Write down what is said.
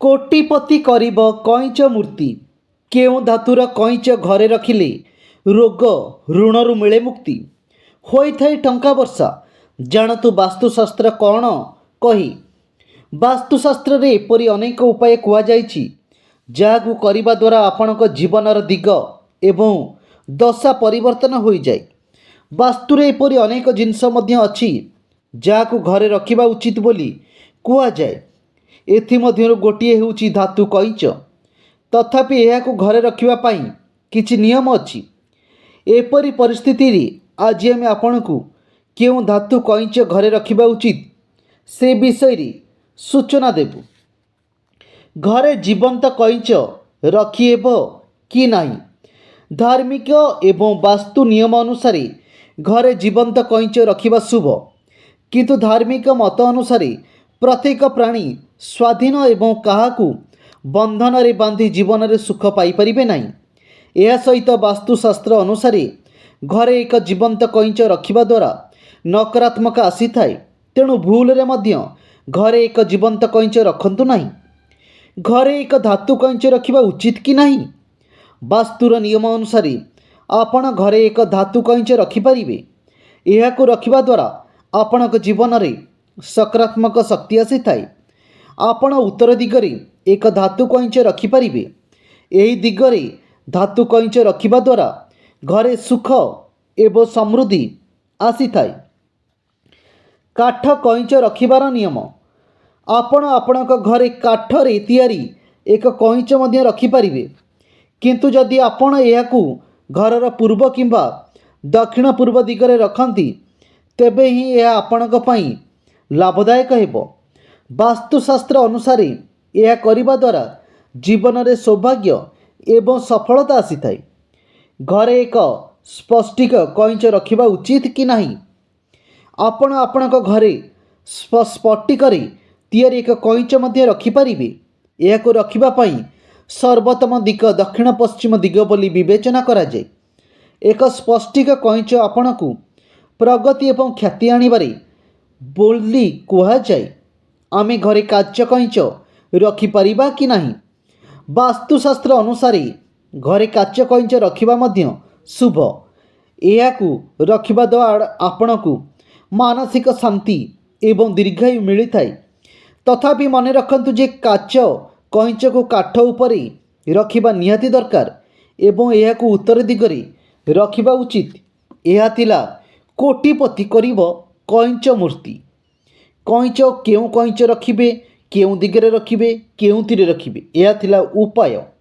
कोटिपति करिब कईच मूर्ति केउ धातुर कईच घरे रखिले रोग ऋणरू मिले मुक्ति होई थाई टंका वर्षा जानतु वास्तुशास्त्र कौन कही। वास्तुशास्त्र रे एपरि अनेक उपाय कुहाଯାଇଛି जहाकु करिबा द्वारा आपणक जीवनर दिग एवं दशा परिवर्तन हो जाए। वास्तुरे एपरि अनेक जिनस मध्य अछि जहाकु घरे रखिबा उचित बोली कुहाଯାଏ। एथिमध्यरु गोटिए हेउची धातु कईच। तथापि एहाकु घरे रखिबा पाई किछि नियम अछि। एपरि परिस्थिति रे आज आमे आपणकु केउ धातु कईच घरे रखिबा उचित से विषय रे सूचना देबु। घरे जीवंत कईच रखिएब कि नाही। धार्मिक एवं वास्तु नियम अनुसार घरे जीवंत कईच रखिबा शुभ, किंतु धार्मिक मत अनुसार प्रत्येक प्राणी स्वाधीन एवं काहाकू बंधन रे बांधी जीवन रे सुख पाई परिबे नाही। एहा सहित वास्तुशास्त्र अनुसार घरे एक जीवंत कईच रखिबा द्वारा नकारात्मक आसी थाए। तेणु भूल रे मध्य घरे एक जीवंत कईच रखंतु नाही। घरे एक धातु कईच रखिबा उचित कि नाही। वास्तुर नियम अनुसार आपण घरे एक धातु कईच रखिपारिबे। एहाकू रखिबा द्वारा आपणक जीवन रे सकारात्मक शक्ति आसी थाए। आपण उत्तर दिगरे एक धातु कईच रखिपारिबे। एही दिगरे धातु कईच रखिबा द्वारा घरे सुख एवं समृद्धि आसी थाए। काठ कईच रखिबार नियम। आपण आपणक घरे काठ रे तैयारी एक कईच मध्य रखिपारिबे, किंतु जदि आपण एहाकू घरर पूर्व किंबा दक्षिण पूर्व दिगरे रखंती तेबे ही यह आपणक पई लाभदायक हेबो। वास्तुशास्त्र अनुसार यह करिबा द्वारा जीवन रे सौभाग्य एवं सफलता आसी थाए। घरे एक स्पष्टिक कईच रखिबा उचित कि नाही। आपण आपणक घरे स्फटिक रे तैयारी एक कईच मध्य रखिपारिबे। एहाकू रखिबा पई सर्वोत्तम दिग दक्षिण पश्चिम दिग बोली विवेचना करा जाए। एक स्पष्टिक कईच आपणकू प्रगति एवं ख्याति आनिबारे बोली कुहाଯାଏ। आमे घरे काच कईच रखिपारिबा कि नाही। वास्तुशास्त्र अनुसार घरे काच कईच रखिबा मध्य शुभ। एहाकू रखिबा द्वारा आपणकू मानसिक शांति एवं दीर्घायु मिली थाए। तथापि मन रखंतु जे काच कईच को काठ उपरे रखिबा निहाती दरकार एवं एहाकू उत्तर दिगरे रखिबा उचित। एहा थिला कोटिपति करिब कईच मूर्ति। कईच केउ कईच रखिबे, केउ दिगरे रखिबे, केउथिरे रखिबे, एहा थिला उपाय।